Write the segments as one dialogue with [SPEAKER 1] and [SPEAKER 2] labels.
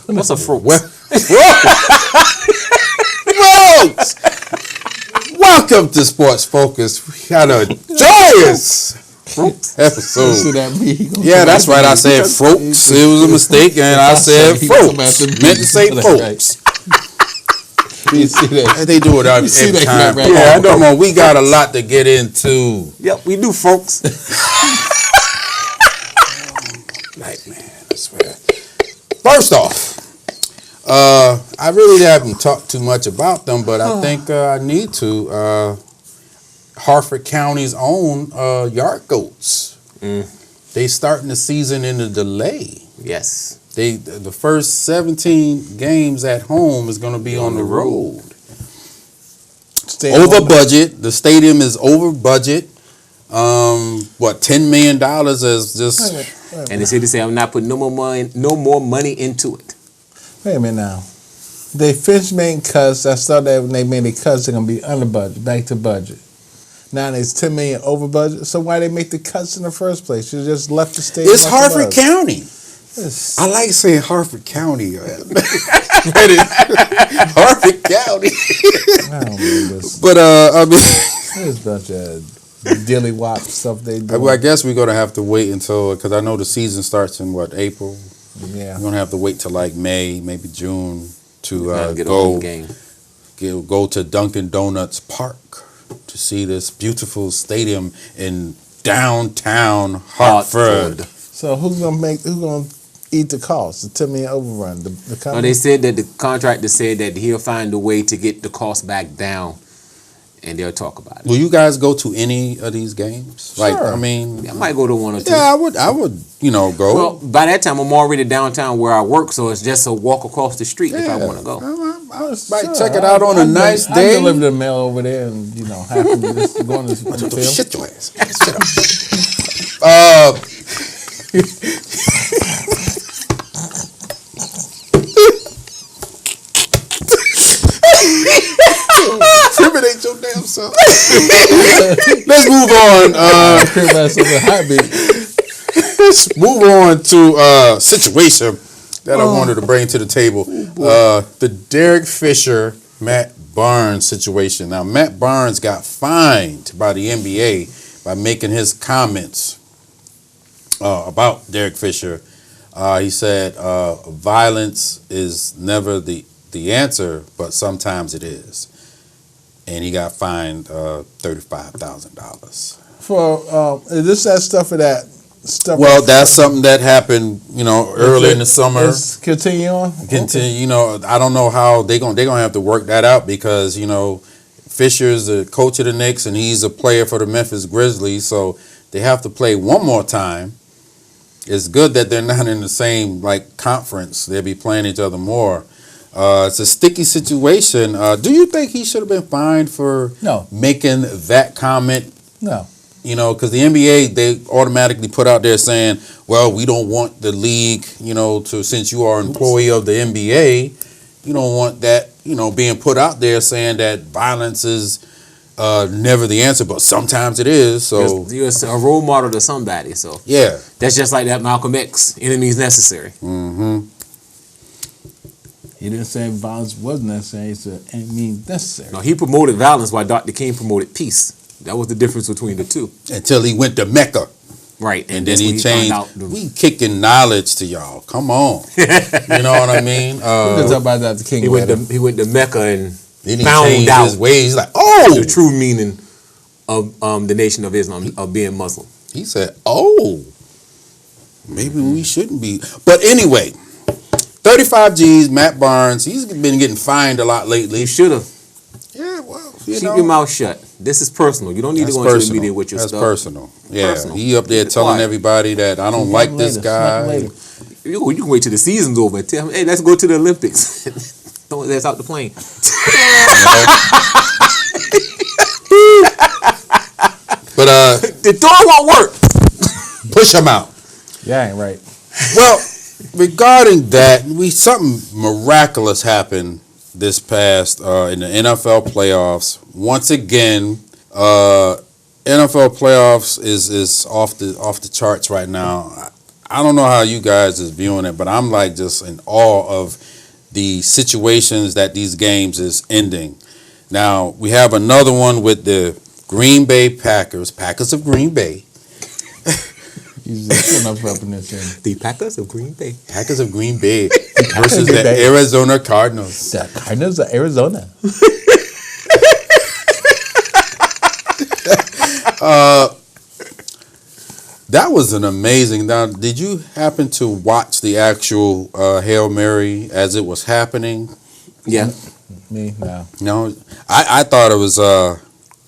[SPEAKER 1] What's a fruit?
[SPEAKER 2] Folks, welcome to Sports Focus. We got a joyous episode. Yeah, that's right. I said folks. It was a mistake, and I said folks. Meant to say folks.
[SPEAKER 3] You see that?
[SPEAKER 2] They do it every time. Yeah, I know. We got a lot to get into.
[SPEAKER 1] Yep, we do, folks.
[SPEAKER 2] Like, man, I swear. First off, I really haven't talked too much about them, but I think I need to. Harford County's own yard goats. They starting the season in a delay.
[SPEAKER 1] Yes.
[SPEAKER 2] The first 17 games at home is going to be on the road. Over budget. The stadium is over budget. $10 million is just.
[SPEAKER 1] And the city say I'm not putting no more money into it.
[SPEAKER 3] Wait a minute now. They finished making cuts. I saw that when they made the cuts, they're gonna be under budget, back to budget. Now it's $10 million over budget. So why they make the cuts in the first place? You just left the stadium.
[SPEAKER 2] It's Harford County. I like saying Harford County. Harford County.
[SPEAKER 3] I don't believe this.
[SPEAKER 2] But I mean,
[SPEAKER 3] there's a bunch of dilly wop stuff they do.
[SPEAKER 2] Well, I guess we're gonna have to wait until, because I know the season starts in April.
[SPEAKER 3] Yeah,
[SPEAKER 2] we're gonna have to wait till like May, maybe June to go to Dunkin' Donuts Park to see this beautiful stadium in downtown Hartford.
[SPEAKER 3] So who's gonna eat the cost? The $10 million overrun. The company?
[SPEAKER 1] No, they said that the contractor said that he'll find a way to get the cost back down, and they'll talk about it.
[SPEAKER 2] Will you guys go to any of these games?
[SPEAKER 3] Sure.
[SPEAKER 2] Like, I mean,
[SPEAKER 1] I might go to one or two.
[SPEAKER 2] Yeah, I would, go.
[SPEAKER 1] Well, by that time, I'm already downtown where I work, so it's just a walk across the street if I want to go.
[SPEAKER 2] I might check it out on a nice day.
[SPEAKER 3] I deliver the mail over there and, happen to just go on the field.
[SPEAKER 2] Shut your ass. Shut up. Intimidate your damn self. Let's move on. Let's move on to a situation that I wanted to bring to the table. The Derek Fisher, Matt Barnes situation. Now, Matt Barnes got fined by the NBA by making his comments about Derek Fisher. He said violence is never the answer, but sometimes it is. And he got fined $35,000.
[SPEAKER 3] For is this that stuff for that stuff?
[SPEAKER 2] Well, that's something that happened, early in the summer.
[SPEAKER 3] Continue on.
[SPEAKER 2] Continue. Okay. I don't know how they're gonna have to work that out because Fisher's the coach of the Knicks and he's a player for the Memphis Grizzlies, so they have to play one more time. It's good that they're not in the same conference. They'll be playing each other more. It's a sticky situation. Do you think he should have been fined for making that comment?
[SPEAKER 3] No.
[SPEAKER 2] Because the NBA, they automatically put out there saying, well, we don't want the league, since you are an employee of the NBA, you don't want that, being put out there saying that violence is never the answer, but sometimes it is. So
[SPEAKER 1] you're a role model to somebody. So
[SPEAKER 2] yeah,
[SPEAKER 1] that's just like that Malcolm X, enemies necessary.
[SPEAKER 2] Mm-hmm.
[SPEAKER 3] He didn't say violence was necessary. He said enemies necessary.
[SPEAKER 1] No, he promoted violence while Dr. King promoted peace. That was the difference between the two.
[SPEAKER 2] Until he went to Mecca.
[SPEAKER 1] Right.
[SPEAKER 2] And then he changed. We kicking knowledge to y'all. Come on. You know what I mean?
[SPEAKER 3] About Dr. King.
[SPEAKER 1] He went to Mecca and
[SPEAKER 2] then he
[SPEAKER 1] found
[SPEAKER 2] changed
[SPEAKER 1] out
[SPEAKER 2] his ways. He's like,
[SPEAKER 1] the true meaning of the Nation of Islam, of being Muslim.
[SPEAKER 2] He said, maybe we shouldn't be. But anyway, 35 G's, Matt Barnes, he's been getting fined a lot lately.
[SPEAKER 1] You should have.
[SPEAKER 2] Yeah, well,
[SPEAKER 1] keep your mouth shut. This is personal. You don't need to go into the media with your stuff.
[SPEAKER 2] That's personal. Yeah, he up there telling everybody that I don't like this guy.
[SPEAKER 1] You can wait till the season's over and tell him, hey, let's go to the Olympics. Don't let us out the plane.
[SPEAKER 2] But
[SPEAKER 1] the door won't work.
[SPEAKER 2] Push him out.
[SPEAKER 3] Yeah, ain't right.
[SPEAKER 2] Well, regarding that, something miraculous happened this past in the NFL playoffs. Once again, NFL playoffs is off the charts right now. I don't know how you guys is viewing it, but I'm like just in awe of the situations that these games is ending. Now, we have another one with the Green Bay Packers of Green Bay.
[SPEAKER 1] The Packers of Green Bay.
[SPEAKER 2] Packers of Green Bay versus the Arizona Cardinals.
[SPEAKER 3] The Cardinals of Arizona.
[SPEAKER 2] That was an amazing. Now, did you happen to watch the actual Hail Mary as it was happening?
[SPEAKER 1] Yeah.
[SPEAKER 3] Me? No.
[SPEAKER 2] No, I thought it was.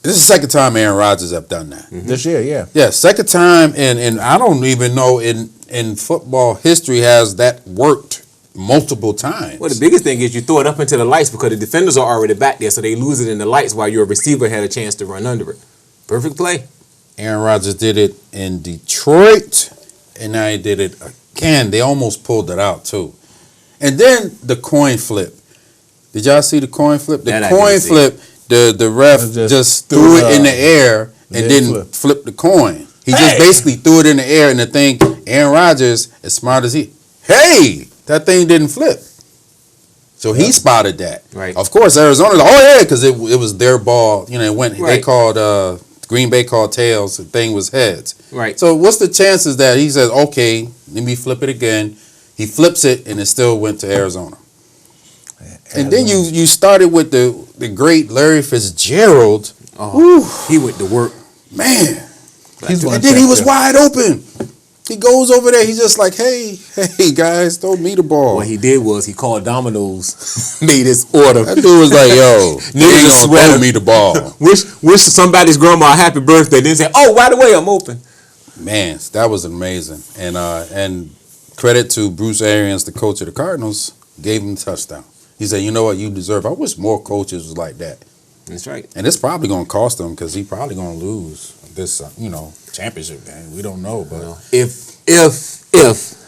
[SPEAKER 2] This is the second time Aaron Rodgers have done that.
[SPEAKER 3] Mm-hmm. This year, yeah.
[SPEAKER 2] Yeah, second time, and I don't even know in football history has that worked multiple times.
[SPEAKER 1] Well, the biggest thing is you throw it up into the lights because the defenders are already back there, so they lose it in the lights while your receiver had a chance to run under it. Perfect play.
[SPEAKER 2] Aaron Rodgers did it in Detroit, and now he did it again. They almost pulled it out too. And then the coin flip. Did y'all see the coin flip? The coin flip, the ref just threw it in the air and didn't flip the coin. He just basically threw it in the air, and the thing, Aaron Rodgers, as smart as that thing didn't flip. So he spotted that.
[SPEAKER 1] Right.
[SPEAKER 2] Of course, Arizona's because it was their ball. You know, it went. Right. They called Green Bay called tails. The thing was heads.
[SPEAKER 1] Right.
[SPEAKER 2] So what's the chances that he says, okay, let me flip it again? He flips it, and it still went to Arizona. And then you started with the great Larry Fitzgerald.
[SPEAKER 1] Oh, he went to work.
[SPEAKER 2] Man. And then he was wide open. He goes over there. He's just like, hey, guys, throw me the ball.
[SPEAKER 1] What he did was he called Domino's, made his order.
[SPEAKER 2] That dude was like, yo, niggas gonna throw me the ball.
[SPEAKER 1] Wish somebody's grandma a happy birthday. Then say, oh, by the way, I'm open.
[SPEAKER 2] Man, that was amazing. And credit to Bruce Arians, the coach of the Cardinals, gave him the touchdown. He said, you know what, you deserve. I wish more coaches was like that.
[SPEAKER 1] That's right.
[SPEAKER 2] And it's probably going to cost him because he's probably going to lose this, championship game. We don't know, but
[SPEAKER 1] if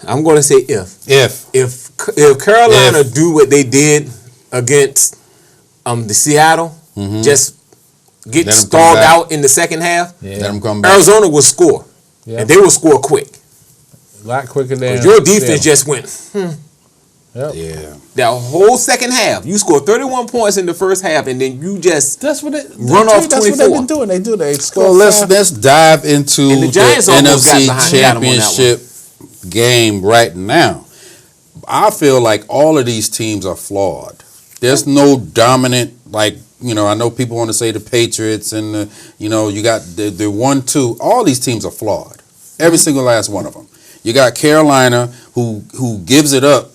[SPEAKER 1] I'm going to say if Carolina do what they did against the Seattle, just get stalled out in the second half,
[SPEAKER 2] let them come back.
[SPEAKER 1] Arizona will score, and they will score quick.
[SPEAKER 3] A lot quicker than
[SPEAKER 1] your defense just went.
[SPEAKER 3] Yep.
[SPEAKER 2] Yeah.
[SPEAKER 1] That whole second half, you scored 31 points in the first half, and then you just
[SPEAKER 3] run off 24.
[SPEAKER 1] That's what they've been
[SPEAKER 3] doing. They score.
[SPEAKER 2] Well, let's dive into
[SPEAKER 1] the
[SPEAKER 2] NFC Championship game right now. I feel like all of these teams are flawed. There's no dominant, I know people want to say the Patriots and you got the 1-2. All these teams are flawed. Every single last one of them. You got Carolina who gives it up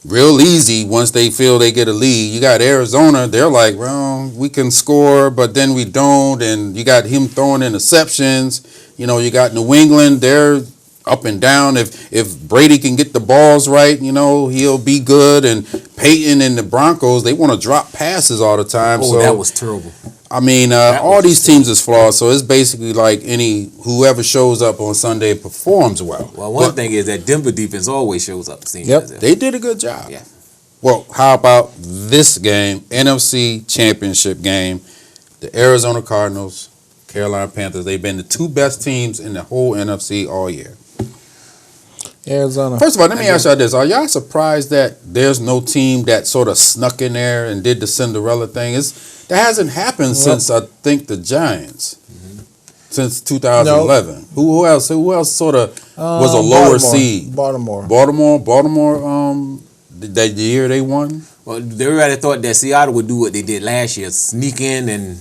[SPEAKER 2] real easy once they feel they get a lead. You got Arizona, they're like, well, we can score, but then we don't. And you got him throwing interceptions. You got New England, they're up and down. If Brady can get the balls right, he'll be good. And Peyton and the Broncos, they want to drop passes all the time.
[SPEAKER 1] Oh, so that was terrible.
[SPEAKER 2] I mean, all these teams is flawed, so it's basically like whoever shows up on Sunday performs well.
[SPEAKER 1] Well, one thing is that Denver defense always shows up.
[SPEAKER 2] They did a good job.
[SPEAKER 1] Yeah.
[SPEAKER 2] Well, how about this game, NFC Championship game, the Arizona Cardinals, Carolina Panthers? They've been the two best teams in the whole NFC all year.
[SPEAKER 3] Arizona.
[SPEAKER 2] First of all, let me ask y'all this. Are y'all surprised that there's no team that sort of snuck in there and did the Cinderella thing? That hasn't happened since, I think, the Giants. Since 2011. No. Who else sort of was a lower seed?
[SPEAKER 3] Baltimore,
[SPEAKER 2] that year they won?
[SPEAKER 1] Well, everybody thought that Seattle would do what they did last year, sneak in and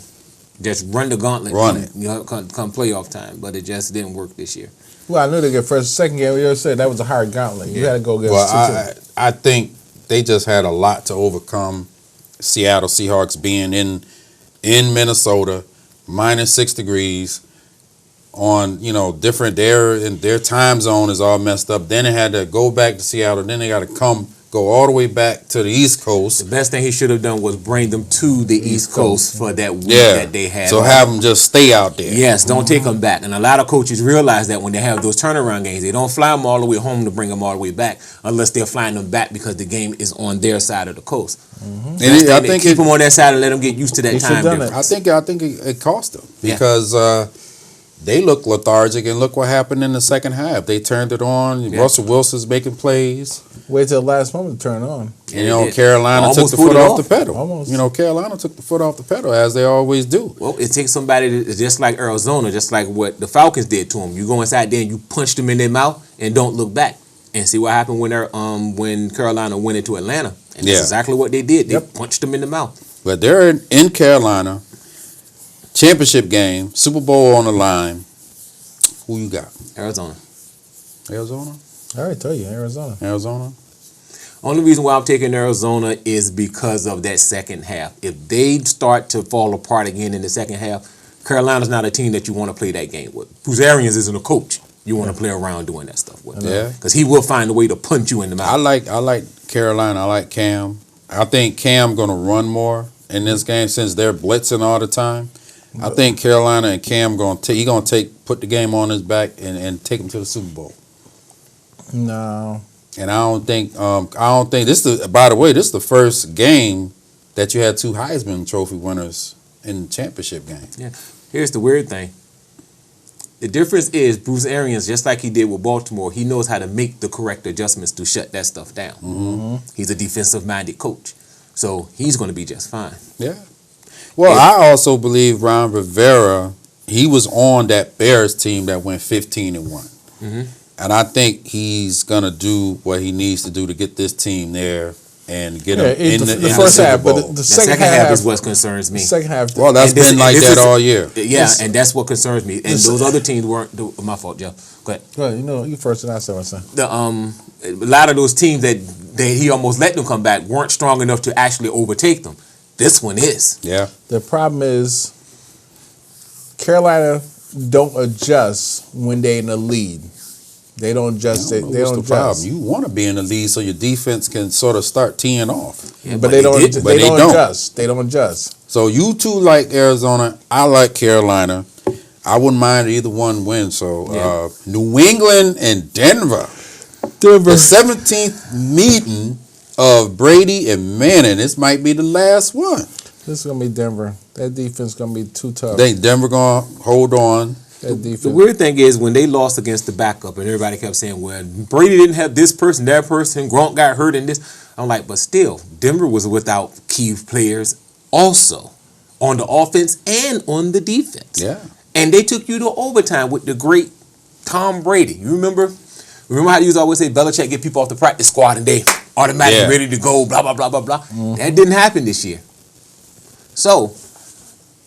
[SPEAKER 1] just run the gauntlet. Come playoff time, but it just didn't work this year.
[SPEAKER 3] Well, I knew they get first, second game. We always said that was a hard gauntlet. You had to go against.
[SPEAKER 2] Well, I think they just had a lot to overcome. Seattle Seahawks being in Minnesota, -6 degrees, on different. Their time zone is all messed up. Then they had to go back to Seattle. Then they got to go all the way back to the East Coast.
[SPEAKER 1] The best thing he should have done was bring them to the East Coast for that week that they had.
[SPEAKER 2] So have them just stay out there.
[SPEAKER 1] Yes, don't take them back. And a lot of coaches realize that when they have those turnaround games, they don't fly them all the way home to bring them all the way back, unless they're flying them back because the game is on their side of the coast.
[SPEAKER 2] And I think
[SPEAKER 1] keep them on their side and let them get used to that time difference.
[SPEAKER 2] I think it cost them because they look lethargic, and look what happened in the second half. They turned it on. Yeah. Russell Wilson's making plays.
[SPEAKER 3] Wait till the last moment to turn it on.
[SPEAKER 2] And, Carolina took the foot off the pedal. Almost. Carolina took the foot off the pedal, as they always do.
[SPEAKER 1] Well, it takes somebody just like Arizona, just like what the Falcons did to them. You go inside there and you punch them in their mouth and don't look back. And see what happened when Carolina went into Atlanta. And that's exactly what they did. They punched them in the mouth.
[SPEAKER 2] But they're in Carolina, championship game, Super Bowl on the line. Who you got?
[SPEAKER 1] Arizona.
[SPEAKER 3] I already told you, Arizona.
[SPEAKER 1] Only reason why I'm taking Arizona is because of that second half. If they start to fall apart again in the second half, Carolina's not a team that you want to play that game with. Bruce Arians isn't a coach you want to play around doing that stuff with.
[SPEAKER 2] Yeah.
[SPEAKER 1] Because he will find a way to punch you in the mouth.
[SPEAKER 2] I like Carolina. I like Cam. I think Cam going to run more in this game since they're blitzing all the time. I think Carolina and Cam put the game on his back and take him to the Super Bowl.
[SPEAKER 3] No.
[SPEAKER 2] And I don't think this is, by the way, this is the first game that you had two Heisman Trophy winners in the championship game.
[SPEAKER 1] Yeah. Here's the weird thing. The difference is Bruce Arians, just like he did with Baltimore, he knows how to make the correct adjustments to shut that stuff down.
[SPEAKER 2] Mm-hmm.
[SPEAKER 1] He's a defensive-minded coach. So he's going to be just fine.
[SPEAKER 2] Yeah. Well, I also believe Ron Rivera, he was on that Bears team that went 15-1.
[SPEAKER 1] Mm-hmm.
[SPEAKER 2] And I think he's going to do what he needs to do to get this team there and get them in the
[SPEAKER 3] first half.
[SPEAKER 2] Super Bowl.
[SPEAKER 3] But the
[SPEAKER 1] second half is what concerns me.
[SPEAKER 3] The second half.
[SPEAKER 2] Well, that's been like that all year.
[SPEAKER 1] Yeah, and that's what concerns me. And those other teams weren't my fault, Joe. Go ahead.
[SPEAKER 3] Go ahead. You first and I say what I'm saying.
[SPEAKER 1] A lot of those teams that he almost let them come back weren't strong enough to actually overtake them. This one is.
[SPEAKER 2] Yeah.
[SPEAKER 3] The problem is Carolina don't adjust when they're in the lead. They don't adjust. They don't adjust.
[SPEAKER 2] Problem. You want to be in the lead so your defense can sort of start teeing off.
[SPEAKER 3] Yeah, but they don't adjust. They don't adjust.
[SPEAKER 2] So you two like Arizona. I like Carolina. I wouldn't mind either one win. So New England and Denver. The 17th meeting of Brady and Manning. This might be the last one.
[SPEAKER 3] This is going to be Denver. That defense is going to be too tough.
[SPEAKER 2] Think Denver going to hold on.
[SPEAKER 1] The weird thing is when they lost against the backup and everybody kept saying, well, Brady didn't have this person, that person, Gronk got hurt in this. I'm like, but still, Denver was without key players also on the offense and on the defense.
[SPEAKER 2] Yeah.
[SPEAKER 1] And they took you to overtime with the great Tom Brady. You remember how you always say Belichick get people off the practice squad and they automatically ready to go, blah, blah, blah, blah, blah. Mm-hmm. That didn't happen this year. So,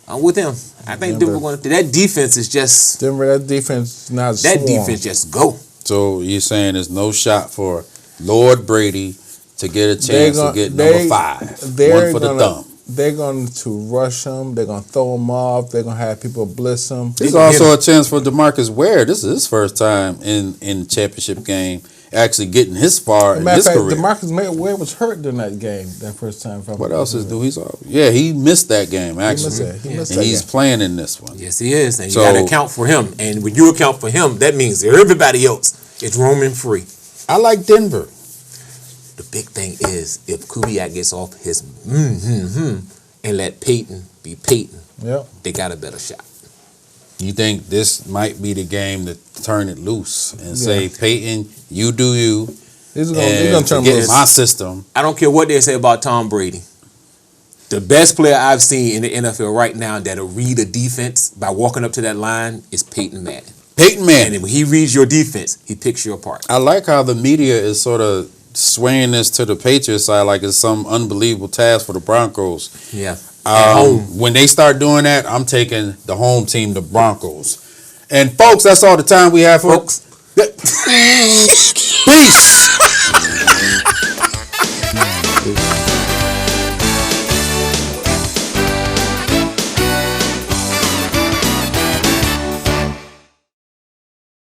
[SPEAKER 1] I'm with him. I think Denver going to. That defense is just.
[SPEAKER 3] Denver, that defense not
[SPEAKER 1] that swarm. Defense just go.
[SPEAKER 2] So, you're saying there's no shot for Lord Brady to get a chance to get number 5. One for the thumb.
[SPEAKER 3] They're going to rush him. They're going to throw him off. They're going to have people blitz him.
[SPEAKER 2] There's also a chance for DeMarcus Ware. This is his first time in the championship game, actually getting his far in his career.
[SPEAKER 3] DeMarcus Ware was hurt during that game, that first time.
[SPEAKER 2] What else is do? He missed that game actually.
[SPEAKER 3] He missed
[SPEAKER 2] and he's playing in this one.
[SPEAKER 1] Yes, he is. And you got to account for him. And when you account for him, that means everybody else is roaming free.
[SPEAKER 2] I like Denver.
[SPEAKER 1] The big thing is if Kubiak gets off his and let Peyton be Peyton, they got a better shot.
[SPEAKER 2] You think this might be the game to turn it loose and say, Peyton, you do you.
[SPEAKER 3] He's going to turn
[SPEAKER 2] it loose. My system.
[SPEAKER 1] I don't care what they say about Tom Brady. The best player I've seen in the NFL right now that'll read a defense by walking up to that line is Peyton Manning.
[SPEAKER 2] Peyton Manning.
[SPEAKER 1] And when he reads your defense, he picks you apart.
[SPEAKER 2] I like how the media is sort of swaying this to the Patriots side like it's some unbelievable task for the Broncos.
[SPEAKER 1] Yeah.
[SPEAKER 2] When they start doing that, I'm taking the home team, the Broncos. And folks, that's all the time we have, folks. Peace.